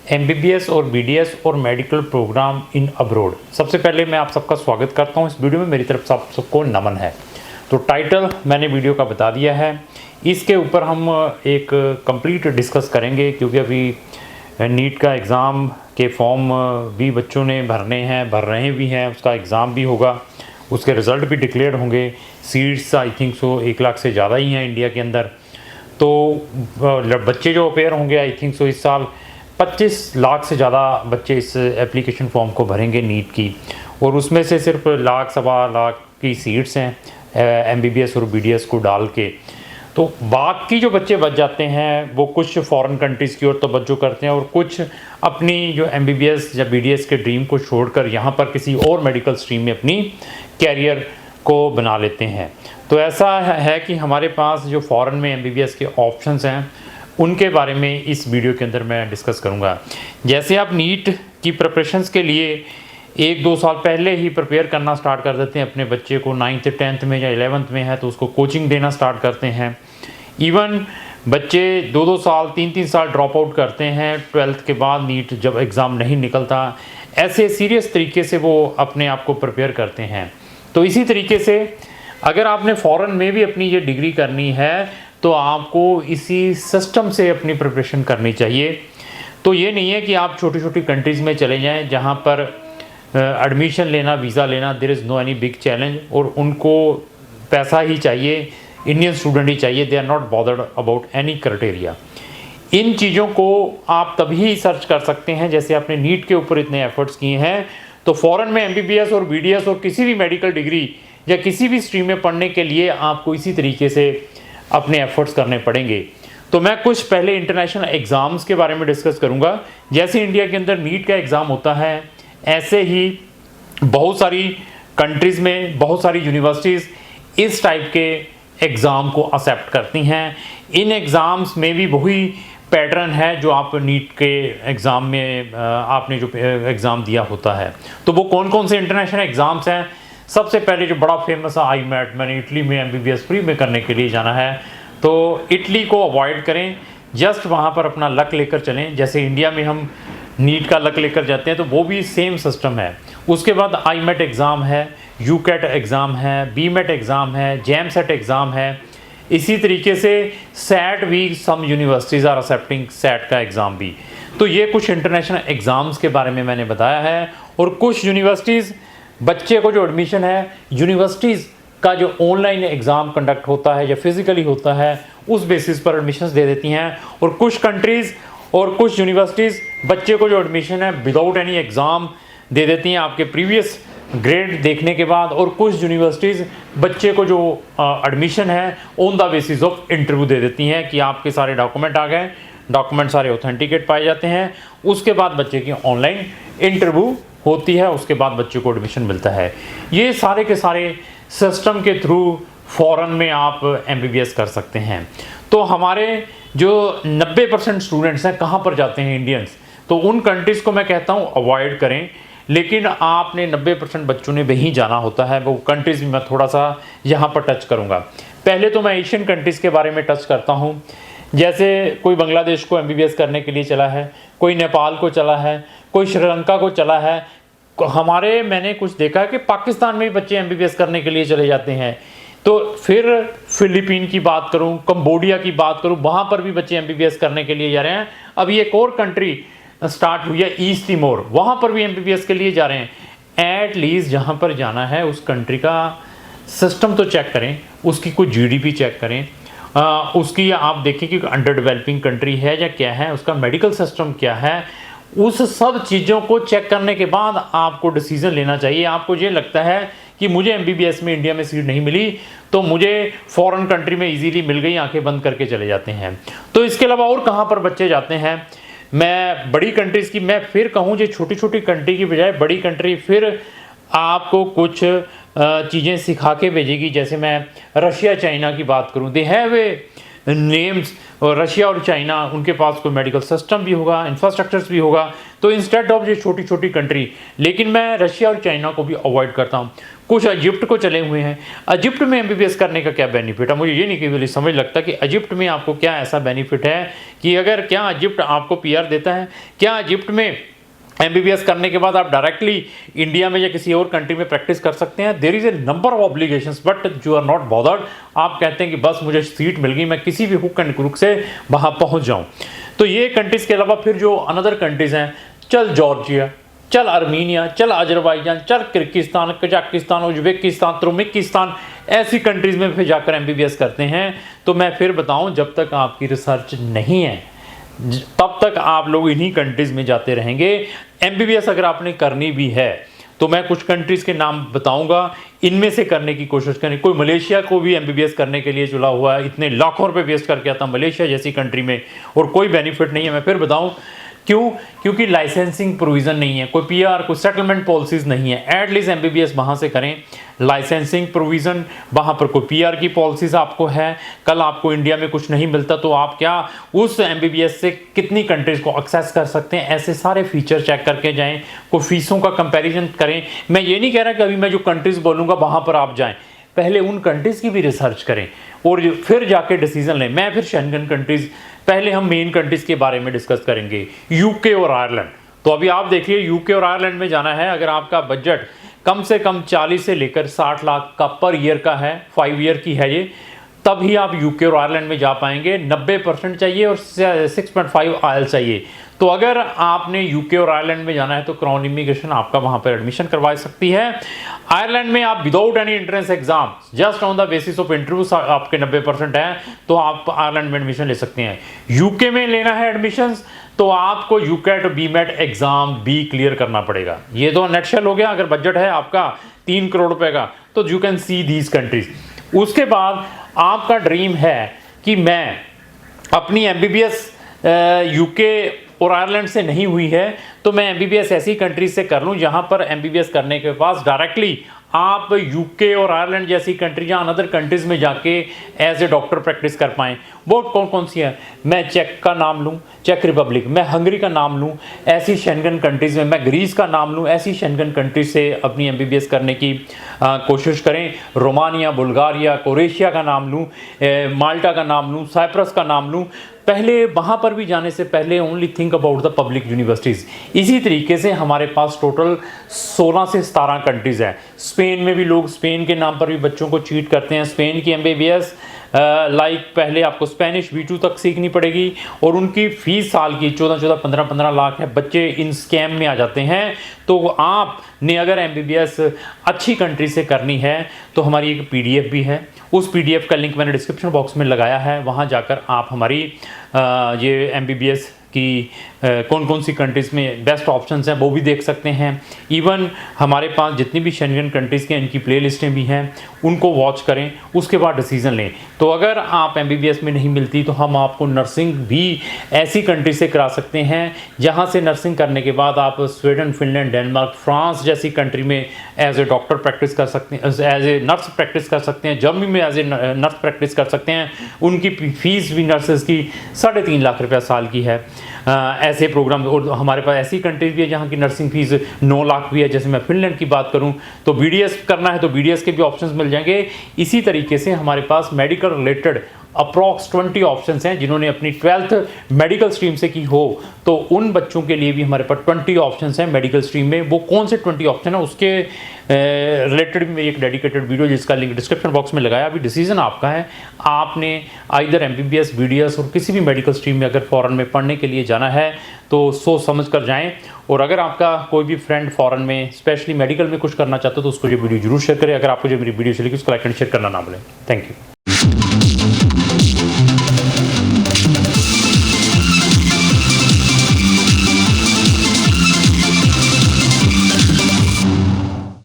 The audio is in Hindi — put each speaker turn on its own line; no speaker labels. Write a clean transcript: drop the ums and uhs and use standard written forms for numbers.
एमबीबीएस और बीडीएस और मेडिकल प्रोग्राम इन अब्रोड। सबसे पहले मैं आप सबका स्वागत करता हूं इस वीडियो में। मेरी तरफ से आप सबको नमन है। तो टाइटल मैंने वीडियो का बता दिया है, इसके ऊपर हम एक कंप्लीट डिस्कस करेंगे क्योंकि अभी नीट का एग्ज़ाम के फॉर्म भी बच्चों ने भरने हैं, भर रहे भी हैं, उसका एग्ज़ाम भी होगा, उसके रिज़ल्ट भी डिक्लेयर होंगे। Seats I think so 1 lakh से ज़्यादा ही हैं इंडिया के अंदर। तो बच्चे जो अपेयर होंगे आई थिंक सो इस साल 25 लाख से ज़्यादा बच्चे इस एप्लीकेशन फॉर्म को भरेंगे नीट की, और उसमें से सिर्फ लाख सवा लाख की सीट्स हैं एमबीबीएस और बीडीएस को डाल के। तो बाकी जो बच्चे बच जाते हैं वो कुछ फॉरेन कंट्रीज़ की ओर तवज्जो करते हैं और कुछ अपनी जो एमबीबीएस या बीडीएस के ड्रीम को छोड़कर यहाँ पर किसी और मेडिकल स्ट्रीम में अपनी कैरियर को बना लेते हैं। तो ऐसा है कि हमारे पास जो फॉरेन में एमबीबीएस के ऑप्शंस हैं उनके बारे में इस वीडियो के अंदर मैं डिस्कस करूंगा। जैसे आप नीट की प्रिपरेशंस के लिए 1-2 साल पहले ही प्रिपेयर करना स्टार्ट कर देते हैं अपने बच्चे को, 9th 10th में या 11th में है तो उसको कोचिंग देना स्टार्ट करते हैं। इवन बच्चे 2-2 साल 3-3 साल ड्रॉप आउट करते हैं 12th के बाद, नीट जब एग्ज़ाम नहीं निकलता, ऐसे सीरियस तरीके से वो अपने आप को प्रिपेयर करते हैं। तो इसी तरीके से अगर आपने फ़ॉरेन में भी अपनी ये डिग्री करनी है तो आपको इसी सिस्टम से अपनी प्रिपरेशन करनी चाहिए। तो ये नहीं है कि आप छोटी छोटी कंट्रीज़ में चले जाएं जहां पर एडमिशन लेना, वीज़ा लेना, there is no any big challenge, और उनको पैसा ही चाहिए, इंडियन स्टूडेंट ही चाहिए, they are not bothered about any criteria. इन चीज़ों को आप तभी सर्च कर सकते हैं जैसे आपने नीट के ऊपर इतने एफर्ट्स किए हैं। तो फ़ॉरेन में एमबीबीएस और बीडीएस और किसी भी मेडिकल डिग्री या किसी भी स्ट्रीम में पढ़ने के लिए आपको इसी तरीके से अपने एफर्ट्स करने पड़ेंगे। तो मैं कुछ पहले इंटरनेशनल एग्ज़ाम्स के बारे में डिस्कस करूंगा। जैसे इंडिया के अंदर नीट का एग्ज़ाम होता है, ऐसे ही बहुत सारी कंट्रीज़ में बहुत सारी यूनिवर्सिटीज़ इस टाइप के एग्ज़ाम को एक्सेप्ट करती हैं। इन एग्ज़ाम्स में भी वही पैटर्न है जो आप नीट के एग्ज़ाम में आपने जो एग्ज़ाम दिया होता है। तो वो कौन कौन से इंटरनेशनल एग्ज़ाम्स हैं? सबसे पहले जो बड़ा फेमस है आईमैट, मैंने इटली में एमबीबीएस फ्री में करने के लिए जाना है तो इटली को अवॉइड करें, जस्ट वहाँ पर अपना लक लेकर चलें। जैसे इंडिया में हम नीट का लक लेकर जाते हैं तो वो भी सेम सिस्टम है। उसके बाद आईमैट एग्ज़ाम है, यूकैट एग्ज़ाम है, बीमेट एग्ज़ाम है, जैमसेट एग्ज़ाम है। इसी तरीके से सैट भी सम यूनिवर्सिटीज़ आर एक्सेप्टिंग सैट का एग्ज़ाम भी। तो ये कुछ इंटरनेशनल एग्ज़ाम्स के बारे में मैंने बताया है। और कुछ यूनिवर्सिटीज़ बच्चे को जो एडमिशन है, यूनिवर्सिटीज़ का जो ऑनलाइन एग्ज़ाम कंडक्ट होता है या फिज़िकली होता है उस बेसिस पर एडमिशन्स दे देती हैं। और कुछ कंट्रीज़ और कुछ यूनिवर्सिटीज़ बच्चे को जो एडमिशन है विदाउट एनी एग्ज़ाम दे देती हैं आपके प्रीवियस ग्रेड देखने के बाद। और कुछ यूनिवर्सिटीज़ बच्चे को जो एडमिशन है on the basis of interview दे देती हैं कि आपके सारे डॉक्यूमेंट आ गए, डॉक्यूमेंट सारे ऑथेंटिकेट पाए जाते हैं, उसके बाद बच्चे की ऑनलाइन इंटरव्यू होती है, उसके बाद बच्चे को एडमिशन मिलता है। ये सारे के सारे सिस्टम के थ्रू फॉरेन में आप एमबीबीएस कर सकते हैं। तो हमारे जो 90% स्टूडेंट्स हैं कहाँ पर जाते हैं इंडियंस, तो उन कंट्रीज़ को मैं कहता हूँ अवॉइड करें। लेकिन आपने 90% बच्चों ने वहीं जाना होता है, वो कंट्रीज़ में मैं थोड़ा सा यहाँ पर टच करूँगा। पहले तो मैं एशियन कंट्रीज़ के बारे में टच करता हूँ। जैसे कोई बांग्लादेश को एमबीबीएस करने के लिए चला है, कोई नेपाल को चला है, कोई श्रीलंका को चला है। हमारे मैंने कुछ देखा है कि पाकिस्तान में भी बच्चे एमबीबीएस करने के लिए चले जाते हैं। तो फिर फिलीपीन की बात करूं, कंबोडिया की बात करूं, वहाँ पर भी बच्चे एमबीबीएस करने के लिए जा रहे हैं। अभी एक और कंट्री स्टार्ट हुई है ईस्ट तिमोर, वहाँ पर भी एमबीबीएस के लिए जा रहे हैं। एट लीस्ट जहाँ पर जाना है उस कंट्री का सिस्टम तो चेक करें, उसकी कुछ जीडीपी चेक करें, उसकी आप देखें कि अंडर डेवलपिंग कंट्री है या क्या है, उसका मेडिकल सिस्टम क्या है। उस सब चीज़ों को चेक करने के बाद आपको डिसीजन लेना चाहिए। आपको ये लगता है कि मुझे एमबीबीएस में इंडिया में सीट नहीं मिली तो मुझे फॉरेन कंट्री में इजीली मिल गई, आंखें बंद करके चले जाते हैं। तो इसके अलावा और कहाँ पर बच्चे जाते हैं? मैं बड़ी कंट्रीज़ की मैं फिर कहूँ, जो छोटी छोटी कंट्री की बजाय बड़ी कंट्री फिर आपको कुछ चीज़ें सिखा के भेजेगी। जैसे मैं रशिया चाइना की बात करूँ, दे हैव ए नेम्स, और रशिया और चाइना उनके पास कोई मेडिकल सिस्टम भी होगा, इंफ्रास्ट्रक्चर्स भी होगा। तो इंस्टेड ऑफ ये छोटी छोटी कंट्री, लेकिन मैं रशिया और चाइना को भी अवॉइड करता हूँ। कुछ इजिप्ट को चले हुए हैं। इजिप्ट में एमबीबीएस करने का क्या बेनिफिट है, मुझे ये नहीं केवल समझ लगता कि इजिप्ट में आपको क्या ऐसा बेनिफिट है कि अगर क्या इजिप्ट आपको पीआर देता है, क्या इजिप्ट में एमबीबीएस करने के बाद आप डायरेक्टली इंडिया में या किसी और कंट्री में प्रैक्टिस कर सकते हैं। There is a number of obligations but you are not bothered. आप कहते हैं कि बस मुझे सीट मिल गई, मैं किसी भी हुक एंड क्रुक से वहां पहुंच जाऊं। तो ये कंट्रीज के अलावा फिर जो अनदर कंट्रीज हैं, चल जॉर्जिया, चल अर्मीनिया, चल अजरबैजान, चल किर्गिस्तान, कजाकिस्तान, उज्बेकिस्तान, तुर्कमेनिस्तान, ऐसी कंट्रीज में फिर जाकर एमबीबीएस करते हैं। तो मैं फिर बताऊं, जब तक आपकी रिसर्च नहीं है तब तक आप लोग इन्हीं कंट्रीज में जाते रहेंगे। एमबीबीएस अगर आपने करनी भी है तो मैं कुछ कंट्रीज के नाम बताऊंगा, इनमें से करने की कोशिश करें। कोई मलेशिया को भी एमबीबीएस करने के लिए चुना हुआ है, इतने लाखों रुपए वेस्ट करके आता मलेशिया जैसी कंट्री में और कोई बेनिफिट नहीं है। मैं फिर बताऊं क्यों, क्योंकि लाइसेंसिंग प्रोविज़न नहीं है, कोई पीआर, कोई सेटलमेंट पॉलिसीज़ नहीं है। एटलीस्ट एमबीबीएस वहाँ से करें, लाइसेंसिंग प्रोविज़न, वहाँ पर कोई पीआर की पॉलिसीज़ आपको है। कल आपको इंडिया में कुछ नहीं मिलता तो आप क्या उस एमबीबीएस से कितनी कंट्रीज़ को एक्सेस कर सकते हैं, ऐसे सारे फीचर चेक करके जाएँ। कोई फीसों का कंपेरिजन करें। मैं ये नहीं कह रहा कि अभी मैं जो कंट्रीज़ बोलूँगा वहाँ पर आप जाएँ, पहले उन कंट्रीज़ की भी रिसर्च करें और फिर जाके डिसीजन लें। मैं फिर शेंगन कंट्रीज़, पहले हम मेन कंट्रीज़ के बारे में डिस्कस करेंगे, यूके और आयरलैंड। तो अभी आप देखिए, यूके और आयरलैंड में जाना है, अगर आपका बजट कम से कम 40 से लेकर 60 लाख का पर ईयर का है, 5 ईयर की है ये, तभी आप यूके और आयरलैंड में जा पाएंगे। 90% चाहिए और 6.5 आयल चाहिए। तो अगर आपने यूके और आयरलैंड में जाना है तो क्राउन इमिग्रेशन आपका वहां पर एडमिशन करवा सकती है। आयरलैंड में आप without any entrance exam, just on the basis of interview आपके 90% है तो आप आयरलैंड में एडमिशन ले सकते हैं। यूके में लेना है एडमिशन तो आपको यूकेट बीमेट एग्जाम भी क्लियर करना पड़ेगा। ये तो नेटशेल हो गया। अगर बजट है आपका 3 करोड़ रुपए का तो you can see these countries. उसके बाद आपका ड्रीम है कि मैं अपनी एमबीबीएस यूके और आयरलैंड से नहीं हुई है तो मैं एमबीबीएस ऐसी कंट्रीज से कर लूं जहां पर एमबीबीएस करने के पास डायरेक्टली आप यूके और आयरलैंड जैसी कंट्री या अनदर कंट्रीज में जाके एज ए डॉक्टर प्रैक्टिस कर पाएँ। वो कौन कौन सी है, मैं चेक का नाम लूँ, चेक रिपब्लिक, मैं हंगरी का नाम लूँ, ऐसी शेंगन कंट्रीज़ में, मैं ग्रीस का नाम लूँ, ऐसी शेंगन कंट्रीज से अपनी एमबीबीएस करने की कोशिश करें। रोमानिया, बुल्गारिया, क्रोएशिया का नाम लूँ, माल्टा का नाम लूँ, साइप्रस का नाम लूँ। पहले वहाँ पर भी जाने से पहले only think about the public universities. इसी तरीके से हमारे पास टोटल 16 से 17 कंट्रीज़ हैं। स्पेन में भी लोग स्पेन के नाम पर भी बच्चों को चीट करते हैं। स्पेन की एमबीबीएस पहले आपको स्पेनिश B2 तक सीखनी पड़ेगी और उनकी फीस साल की 14-14, 15-15 लाख है। बच्चे इन स्कैम में आ जाते हैं। तो आपने अगर एमबीबीएस अच्छी कंट्री से करनी है तो हमारी एक PDF भी है, उस PDF का लिंक मैंने डिस्क्रिप्शन बॉक्स में लगाया है। वहाँ जाकर आप हमारी ये एमबीबीएस कि कौन कौन सी कंट्रीज़ में बेस्ट ऑप्शंस हैं वो भी देख सकते हैं। इवन हमारे पास जितनी भी शेंगन कंट्रीज़ के इनकी प्ले लिस्टें भी हैं, उनको वॉच करें, उसके बाद डिसीज़न लें। तो अगर आप एमबीबीएस में नहीं मिलती तो हम आपको नर्सिंग भी ऐसी कंट्री से करा सकते हैं जहां से नर्सिंग करने के बाद आप स्वीडन, फिनलैंड, डेनमार्क, फ्रांस जैसी कंट्री में एज ए डॉक्टर प्रैक्टिस कर सकते हैं, एज ए नर्स प्रैक्टिस कर सकते हैं। जर्मनी में एज ए नर्स प्रैक्टिस कर सकते हैं। उनकी फीस भी नर्सेज की 3.5 लाख रुपया साल की है। ऐसे प्रोग्राम, और हमारे पास ऐसी कंट्रीज भी है जहाँ की नर्सिंग फीस 9 लाख भी है। जैसे मैं फिनलैंड की बात करूँ तो BDS करना है तो BDS के भी ऑप्शंस मिल जाएंगे। इसी तरीके से हमारे पास मेडिकल रिलेटेड अप्रॉक्स 20 ऑप्शंस हैं। जिन्होंने अपनी 12th मेडिकल स्ट्रीम से की हो तो उन बच्चों के लिए भी हमारे पास 20 ऑप्शंस हैं मेडिकल स्ट्रीम में। वो कौन से 20 ऑप्शन है उसके रिलेटेड में एक डेडिकेटेड वीडियो जिसका लिंक डिस्क्रिप्शन बॉक्स में लगाया। अभी डिसीजन आपका है। आपने आइदर MBBS, BDS और किसी भी मेडिकल स्ट्रीम में अगर फॉरेन में पढ़ने के लिए जाना है तो सोच समझ कर जाएं। और अगर आपका कोई भी फ्रेंड फॉरेन में स्पेशली मेडिकल में कुछ करना चाहता है तो उसको ये वीडियो जरूर शेयर करें। अगर आपको जो मेरी वीडियो चलेगी उसको लाइक एंड शेयर करना ना भूलें। Thank you.